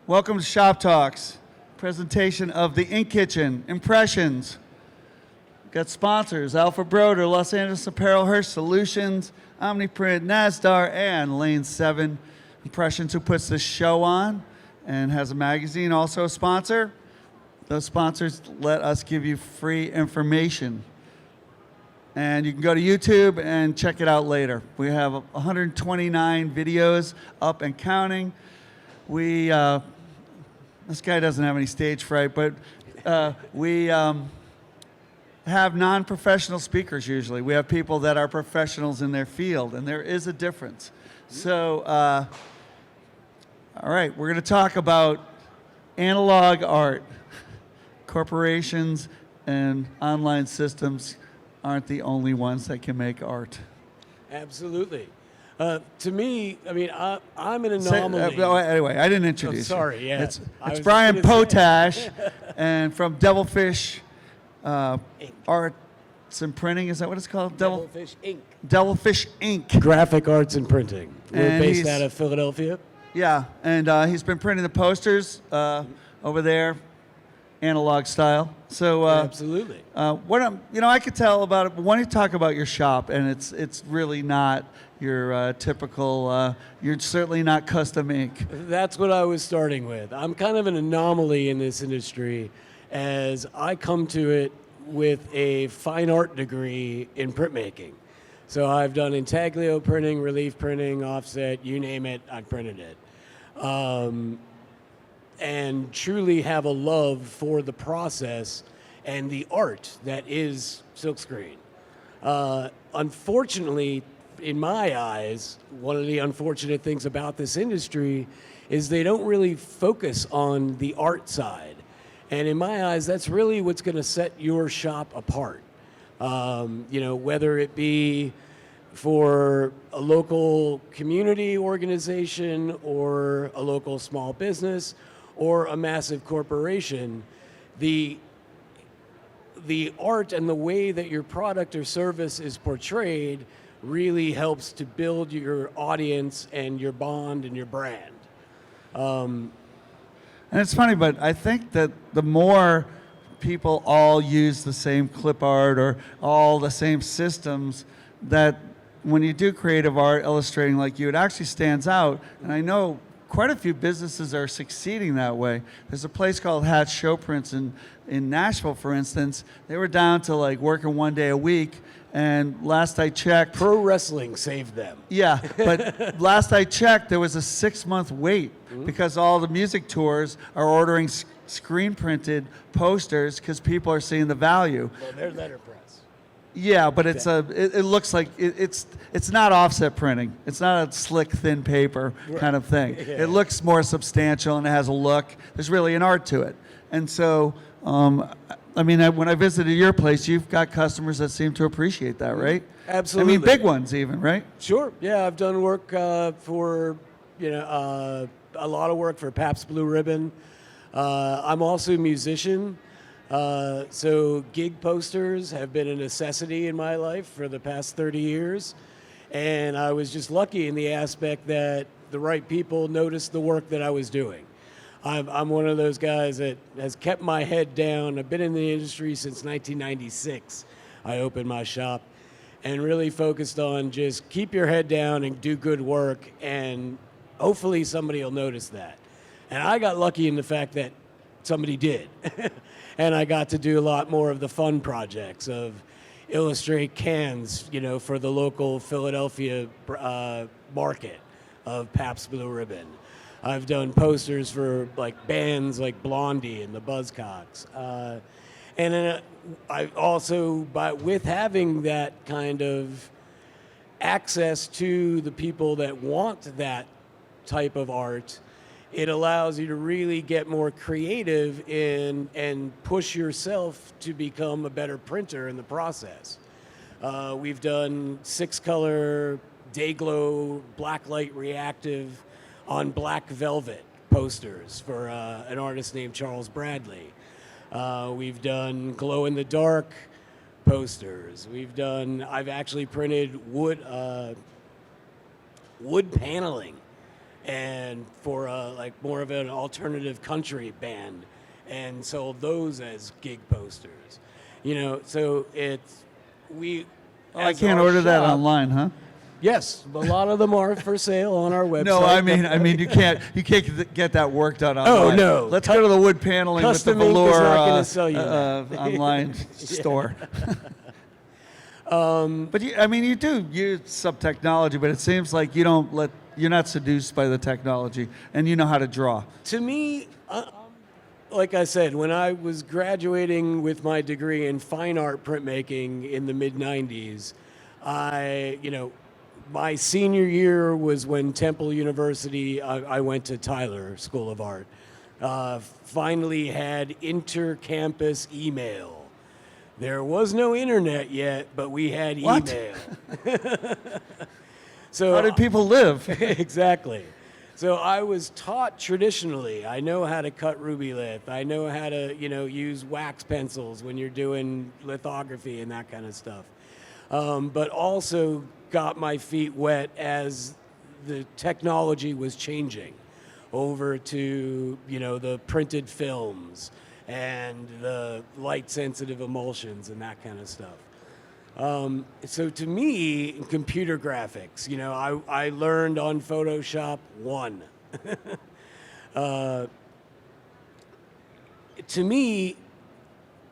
Welcome to ShopTalks, presentation of the Ink Kitchen, Impressions. We've got sponsors, Alpha Broder, Los Angeles Apparel, Hirsch Solutions, Omniprint, Nasdar, and Lane 7. Impressions, who puts this show on and has a magazine, also a sponsor. Those sponsors let us give you free information. And you can go to YouTube and check it out later. We have 129 videos up and counting. This guy doesn't have any stage fright, but we have non-professional speakers usually. We have people that are professionals in their field, and there is a difference. So, all right, we're going to talk about analog art. Corporations and online systems aren't the only ones that can make art. Absolutely. To me, I mean, I'm an anomaly. Anyway, I didn't introduce you. Sorry, yeah. It's Brian Potash, and from Devilfish Arts and Printing. Is that what it's called? Devilfish Ink. Devilfish Ink. Graphic Arts and Printing. We're And based he's- out of Philadelphia. Yeah, and he's been printing the posters over there, analog style. So Absolutely. I could tell about it. But when you talk about your shop, and it's really not your typical. You're certainly not custom ink. That's what I was starting with. I'm kind of an anomaly in this industry, as I come to it with a fine art degree in printmaking. So I've done intaglio printing, relief printing, offset, you name it, I've printed it. And truly have a love for the process and the art that is silkscreen. Unfortunately, in my eyes, one of the unfortunate things about this industry is they don't really focus on the art side. And in my eyes, that's really what's going to set your shop apart. Whether it be for a local community organization or a local small business or a massive corporation, the art and the way that your product or service is portrayed really helps to build your audience and your bond and your brand. And it's funny, but I think that the more people all use the same clip art or all the same systems, that when you do creative art, illustrating like you, it actually stands out. And I know quite a few businesses are succeeding that way. There's a place called Hatch Show Prints in Nashville, for instance. They were down to like working one day a week. And last I checked, Pro wrestling saved them. yeah, but last I checked, there was a 6-month wait because all the music tours are ordering screen printed posters because people are seeing the value. Well, they're letterpress. Yeah, but it looks like it's not offset printing. It's not a slick, thin paper kind of thing. Yeah. It looks more substantial and it has a look. There's really an art to it. And so, when I visited your place, you've got customers that seem to appreciate that, right? Absolutely. I mean, big ones even, right? Sure. Yeah, I've done work for a lot of work for Pabst Blue Ribbon. I'm also a musician. So gig posters have been a necessity in my life for the past 30 years. And I was just lucky in the aspect that the right people noticed the work that I was doing. I'm one of those guys that has kept my head down. I've been in the industry since 1996. I opened my shop and really focused on just keep your head down and do good work, and hopefully somebody will notice that. And I got lucky in the fact that somebody did. And I got to do a lot more of the fun projects of illustrate cans, for the local Philadelphia market of Pabst Blue Ribbon. I've done posters for like bands like Blondie and the Buzzcocks. And then I also, with having that kind of access to the people that want that type of art, it allows you to really get more creative and push yourself to become a better printer in the process. We've done 6-color day glow blacklight reactive on black velvet posters for an artist named Charles Bradley. We've done glow in the dark posters. I've actually printed wood paneling and for like more of an alternative country band, and sold those as gig posters. So it's we. Oh, I as can't our order that shop- online, huh? Yes, a lot of them are for sale on our website. No, I mean, you can't get that work done online. no. Let's go to the wood paneling with the Custom Ink is velour not gonna sell you that. online store. But you do use some technology, but it seems like you're not seduced by the technology, and you know how to draw. To me, like I said, when I was graduating with my degree in fine art printmaking in the mid '90s, my senior year was when Temple University, I went to Tyler School of Art, finally had inter-campus email. There was no internet yet, but we had What? email. So How did people live? exactly. So I was taught traditionally. I know how to cut ruby lith. I know how to, use wax pencils when you're doing lithography and that kind of stuff. But also got my feet wet as the technology was changing over to, the printed films and the light-sensitive emulsions and that kind of stuff. So to me, computer graphics, I learned on Photoshop 1. To me,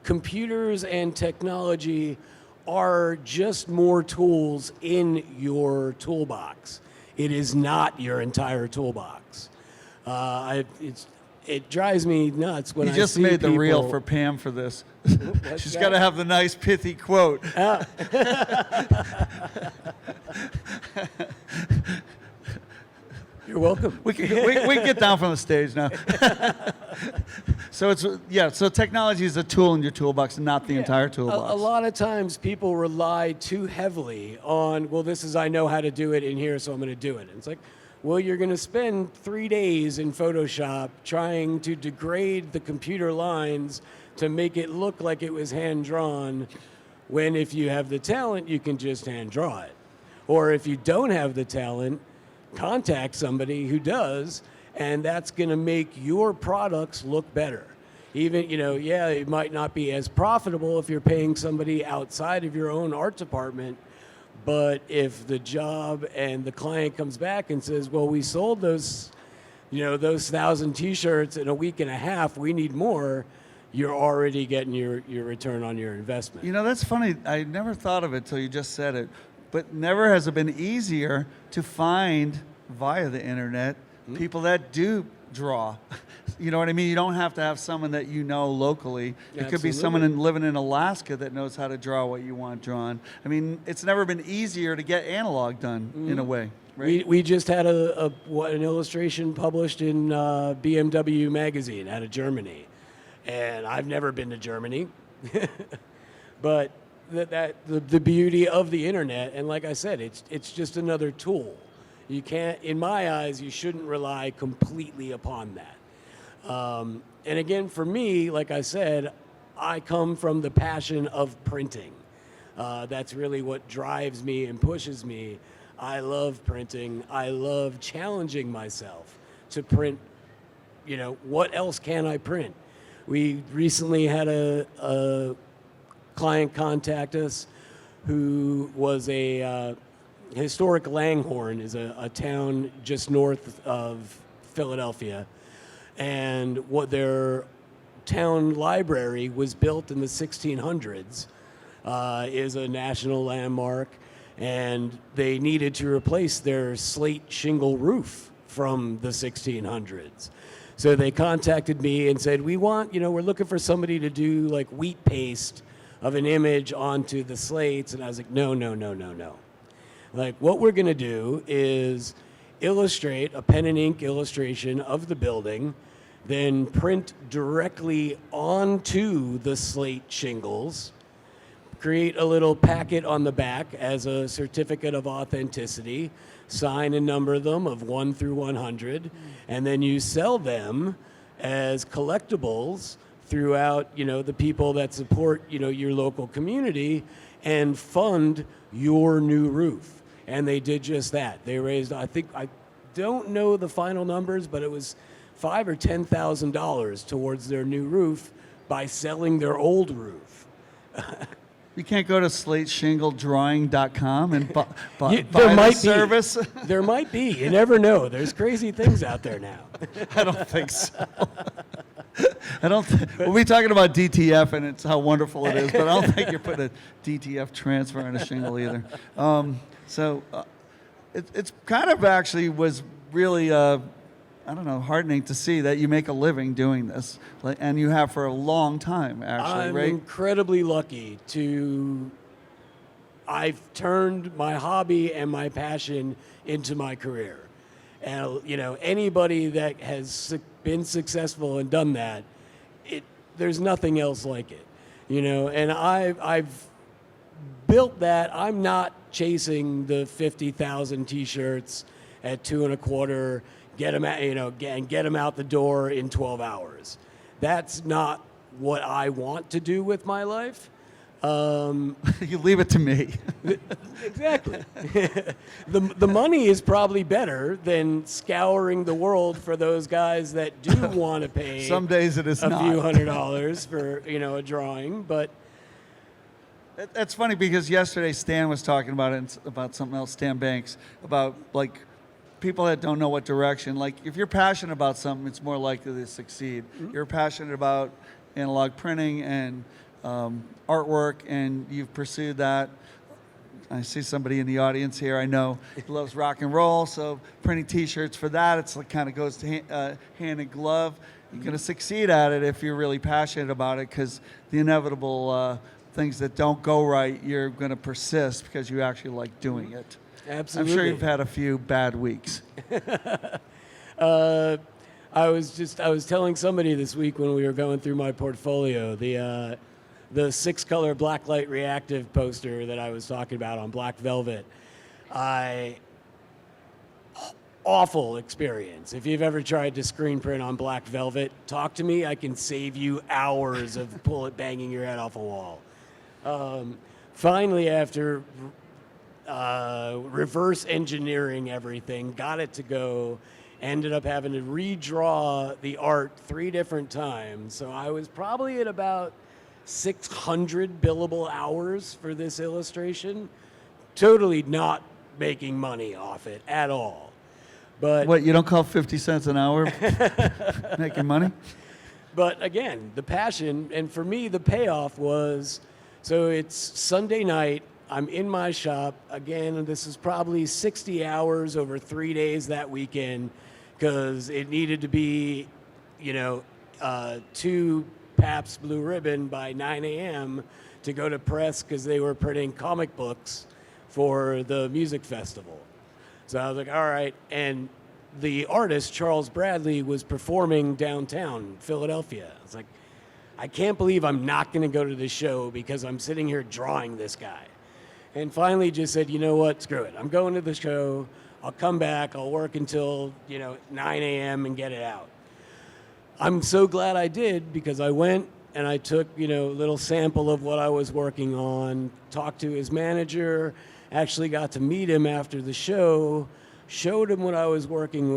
computers and technology are just more tools in your toolbox. It is not your entire toolbox. It drives me nuts when I see You just made the reel people- for Pam for this. What's She's that? got to have the nice pithy quote. You're welcome. We can get down from the stage now. So technology is a tool in your toolbox, not the entire toolbox. A lot of times people rely too heavily on, well, I know how to do it in here, so I'm going to do it. And it's like, well, you're going to spend 3 days in Photoshop trying to degrade the computer lines to make it look like it was hand-drawn, when if you have the talent, you can just hand-draw it. Or if you don't have the talent, contact somebody who does, and that's going to make your products look better. Even, it might not be as profitable if you're paying somebody outside of your own art department, but if the job and the client comes back and says, well, we sold those 1,000 t-shirts in a week and a half, we need more, you're already getting your return on your investment. That's funny. I never thought of it till you just said it. But never has it been easier to find via the internet people that do draw. You know what I mean? You don't have to have someone that you know locally. It could be someone living in Alaska that knows how to draw what you want drawn. I mean, it's never been easier to get analog done in a way. Right? We just had an illustration published in BMW magazine out of Germany, and I've never been to Germany, but the beauty of the internet, and like I said, it's just another tool. You can't, in my eyes, you shouldn't rely completely upon that. And again, for me, like I said, I come from the passion of printing. That's really what drives me and pushes me. I love printing. I love challenging myself to print. What else can I print? We recently had a client contact us who was a historic Langhorne is a town just north of Philadelphia, and what their town library was built in the 1600s, is a national landmark, and they needed to replace their slate shingle roof from the 1600s. So they contacted me and said, we're looking for somebody to do like wheat paste of an image onto the slates. And I was like, no. Like, what we're going to do is illustrate a pen and ink illustration of the building, then print directly onto the slate shingles, create a little packet on the back as a certificate of authenticity, sign and number them of 1 through 100, and then you sell them as collectibles throughout, the people that support, your local community and fund your new roof. And they did just that. They raised, I think, don't know the final numbers, but it was $5,000 or $10,000 towards their new roof by selling their old roof. You can't go to slateshingledrawing.com and buy There the might service? be. There might be. You never know. There's crazy things out there now. I don't think so. We'll be talking about DTF and it's how wonderful it is, but I don't think you're putting a DTF transfer on a shingle either. It's kind of actually was really, heartening to see that you make a living doing this, and you have for a long time, actually, I'm right? incredibly lucky to. I've turned my hobby and my passion into my career. And, anybody that has been successful and done that, there's nothing else like it, and I've built that. I'm not chasing the 50,000 t-shirts at $2.25, get them out, and get them out the door in 12 hours. That's not what I want to do with my life. You leave it to me. Exactly. The money is probably better than scouring the world for those guys that do want to pay. Some days it is a not. few $100s for a drawing, but That's funny because yesterday Stan was talking about it, about something else. Stan Banks, about like people that don't know what direction. Like if you're passionate about something, it's more likely to succeed. Mm-hmm. You're passionate about analog printing and artwork, and you've pursued that. I see somebody in the audience here I know loves rock and roll, so printing T-shirts for that, it's like kind of goes to hand in glove. You're going to succeed at it if you're really passionate about it, because the inevitable things that don't go right, you're going to persist because you actually like doing it. absolutely. I'm sure you've had a few bad weeks. I was telling somebody this week when we were going through my portfolio, the 6-color blacklight reactive poster that I was talking about on black velvet. Awful experience. If you've ever tried to screen print on black velvet, talk to me. I can save you hours of banging your head off a wall. Finally, after reverse engineering everything, got it to go. Ended up having to redraw the art 3 different times. So I was probably at about 600 billable hours for this illustration. Totally not making money off it at all. But What, you don't call 50 cents an hour making money? But again, the passion, and for me, the payoff was, so it's Sunday night, I'm in my shop. Again, this is probably 60 hours over 3 days that weekend, because it needed to be, 2 Pabst Blue Ribbon by 9 a.m. to go to press, because they were printing comic books for the music festival. So I was like, all right. And the artist, Charles Bradley, was performing downtown Philadelphia. I was like, I can't believe I'm not going to go to the show because I'm sitting here drawing this guy. And finally just said, you know what, screw it. I'm going to the show. I'll come back. I'll work until, 9 a.m. and get it out. I'm so glad I did, because I went and I took, a little sample of what I was working on, talked to his manager, actually got to meet him after the show, showed him what I was working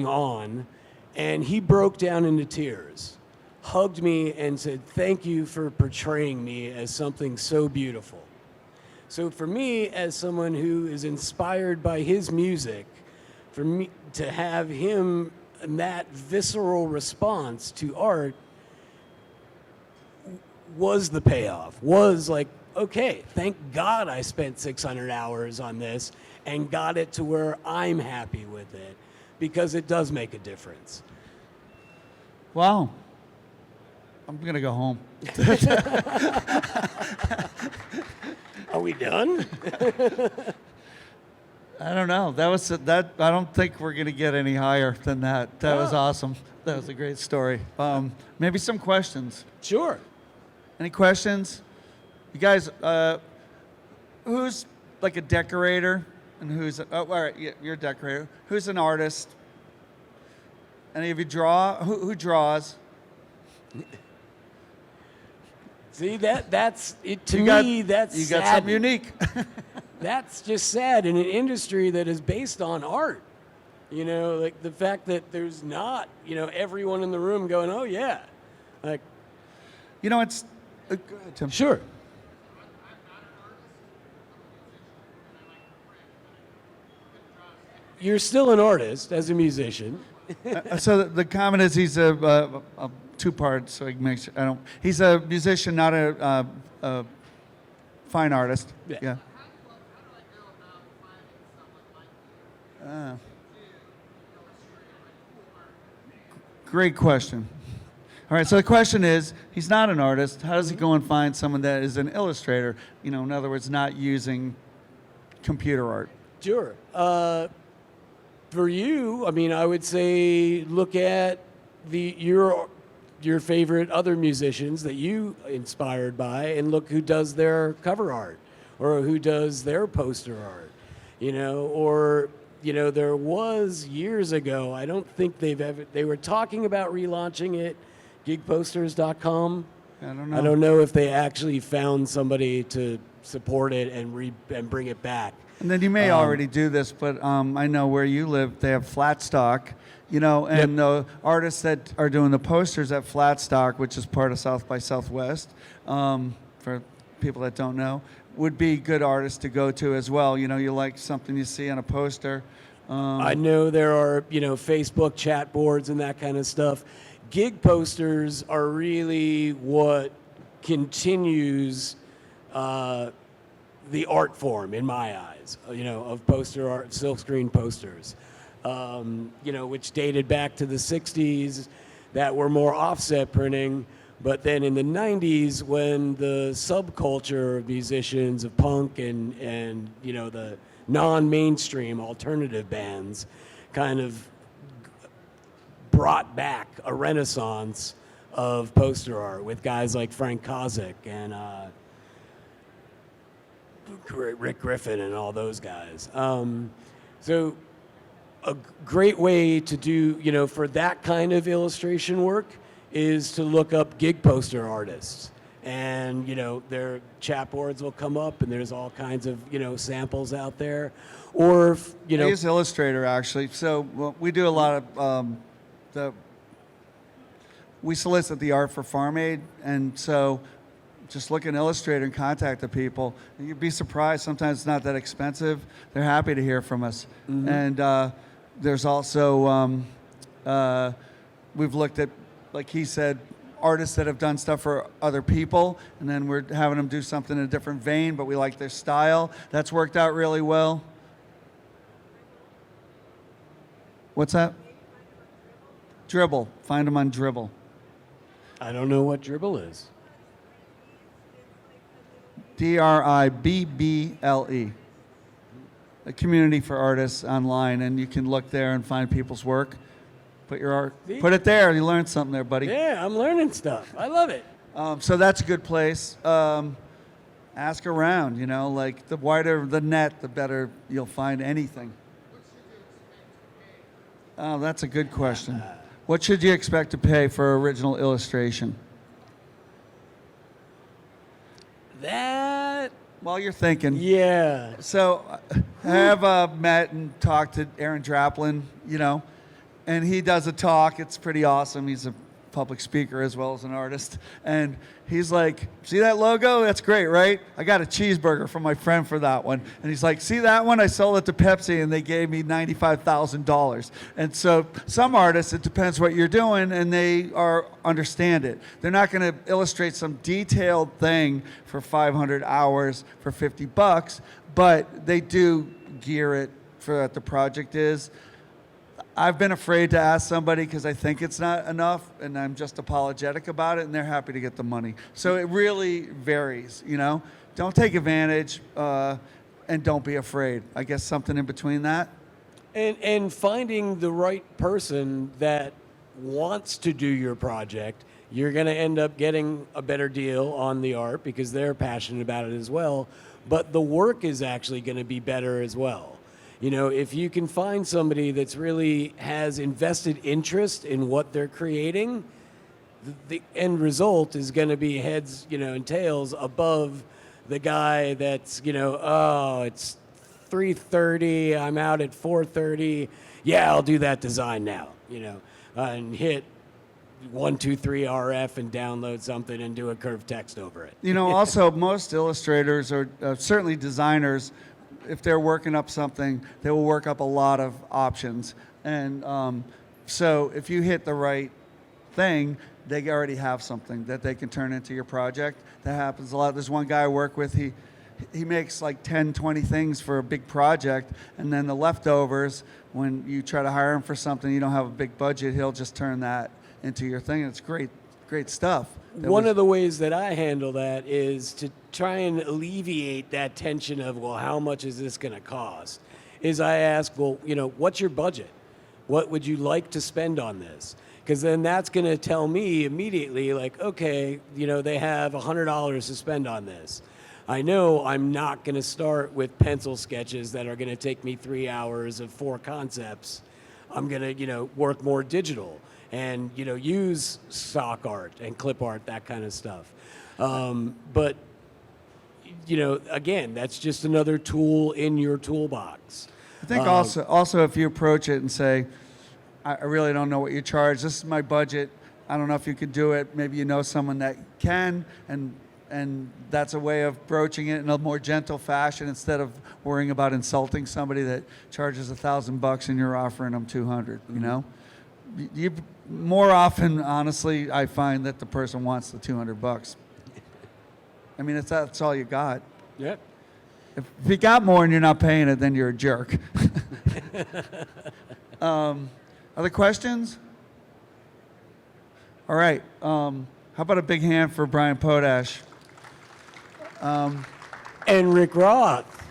on, and he broke down into tears, hugged me and said, thank you for portraying me as something so beautiful. So for me, as someone who is inspired by his music, for me to have him and that visceral response to art was the payoff, was like, okay, thank God I spent 600 hours on this and got it to where I'm happy with it, because it does make a difference. Wow. I'm going to go home. Are we done? I don't know. I don't think we're going to get any higher than that. That was awesome. That was a great story. Maybe some questions. Sure. Any questions? You guys, who's like a decorator and who's, all right, you're a decorator. Who's an artist? Any of you draw? Who draws? See, that's it. To You got- me, that's You got sad. something unique. That's just sad in an industry that is based on art. You know, like the fact that there's not, everyone in the room going, oh yeah. Like, You know, it's go ahead, Tim. sure. You're still an artist as a musician. So the comment is he's a two-part, so he makes. I don't. He's a musician, not a fine artist. Yeah. Great question. All right, so the question is, he's not an artist. How does he go and find someone that is an illustrator? You know, in other words, not using computer art. Sure. For you, I mean, I would say look at your favorite other musicians that you inspired by, and look who does their cover art or who does their poster art. There was years ago. I don't think they were talking about relaunching it, gigposters.com. I don't know. I don't know if they actually found somebody to support it and bring it back. And then you may already do this, but I know where you live, they have flat stock, and the artists that are doing the posters at flat stock, which is part of South by Southwest, for people that don't know, would be good artists to go to as well. You like something you see on a poster. I know there are, Facebook chat boards and that kind of stuff. Gig posters are really what continues the art form in my eyes, of poster art, silkscreen posters, which dated back to the 60s that were more offset printing. But then in the 90s, when the subculture of musicians, of punk and the non-mainstream alternative bands kind of brought back a renaissance of poster art with guys like Frank Kozik and Rick Griffin and all those guys. So a great way to do, for that kind of illustration work is to look up gig poster artists. And, their chat boards will come up and there's all kinds of, samples out there. Or, I use Illustrator, actually. So we do a lot of we solicit the art for Farm Aid, and so just look in Illustrator and contact the people. You'd be surprised. Sometimes it's not that expensive. They're happy to hear from us. Mm-hmm. And there's also, we've looked at, like he said, artists that have done stuff for other people, and then we're having them do something in a different vein, but we like their style. That's worked out really well. What's that? Dribble. Find them on Dribble. I don't know what Dribble is. DRIBBLE. A community for artists online, and you can look there and find people's work. Put your art, put it there. You learned something there, buddy. Yeah, I'm learning stuff. I love it. So that's a good place. Ask around, like the wider the net, the better you'll find anything. Oh, that's a good question. What should you expect to pay for original illustration? That... While you're thinking. Yeah. So I have met and talked to Aaron Draplin, and he does a talk. It's pretty awesome. He's a public speaker as well as an artist. And he's like, see that logo? That's great, right? I got a cheeseburger from my friend for that one. And he's like, see that one? I sold it to Pepsi and they gave me $95,000. And so some artists, it depends what you're doing, and they understand it. They're not going to illustrate some detailed thing for 500 hours for $50, but they do gear it for what the project is. I've been afraid to ask somebody because I think it's not enough, and I'm just apologetic about it, and they're happy to get the money. So it really varies, Don't take advantage, and don't be afraid. I guess something in between that. And finding the right person that wants to do your project, you're going to end up getting a better deal on the art because they're passionate about it as well. But the work is actually going to be better as well. If you can find somebody that's really has invested interest in what they're creating, the end result is going to be heads, and tails above the guy that's, it's 3:30, I'm out at 4:30, yeah, I'll do that design now, and hit 123 RF and download something and do a curved text over it. Also, most illustrators or certainly designers, if they're working up something, they will work up a lot of options. And so if you hit the right thing, they already have something that they can turn into your project. That happens a lot. There's one guy I work with, he makes like 10, 20 things for a big project, and then the leftovers, when you try to hire him for something, you don't have a big budget, he'll just turn that into your thing. It's great stuff. One of the ways that I handle that is to try and alleviate that tension of, well, how much is this going to cost? Is I ask, well, what's your budget? What would you like to spend on this? Because then that's going to tell me immediately, like, okay, they have $100 to spend on this. I know I'm not going to start with pencil sketches that are going to take me 3 hours of 4 concepts. I'm going to, work more digital and, use stock art and clip art, that kind of stuff. But, again, that's just another tool in your toolbox. I think also if you approach it and say, I really don't know what you charge. This is my budget. I don't know if you could do it. Maybe you know someone that can, and that's a way of broaching it in a more gentle fashion instead of worrying about insulting somebody that charges $1,000 and you're offering them 200. You more often, honestly, I find that the person wants the $200. I mean, that's all you got. Yep. If you got more and you're not paying it, then you're a jerk. Other questions? All right. How about a big hand for Brian Potash? And Rick Roth.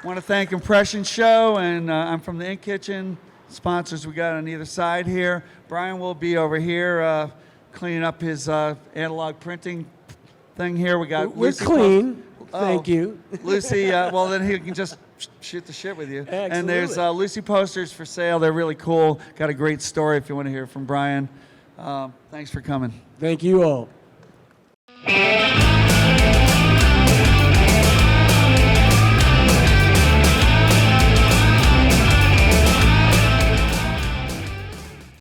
Want to thank Impression Show, and I'm from the Ink Kitchen. Sponsors we got on either side here. Brian will be over here cleaning up his analog printing thing here. We got We're Lucy clean. Thank you. Lucy, well, then he can just shoot the shit with you. Absolutely. And there's Lucy posters for sale. They're really cool. Got a great story if you want to hear from Brian. Thanks for coming. Thank you all.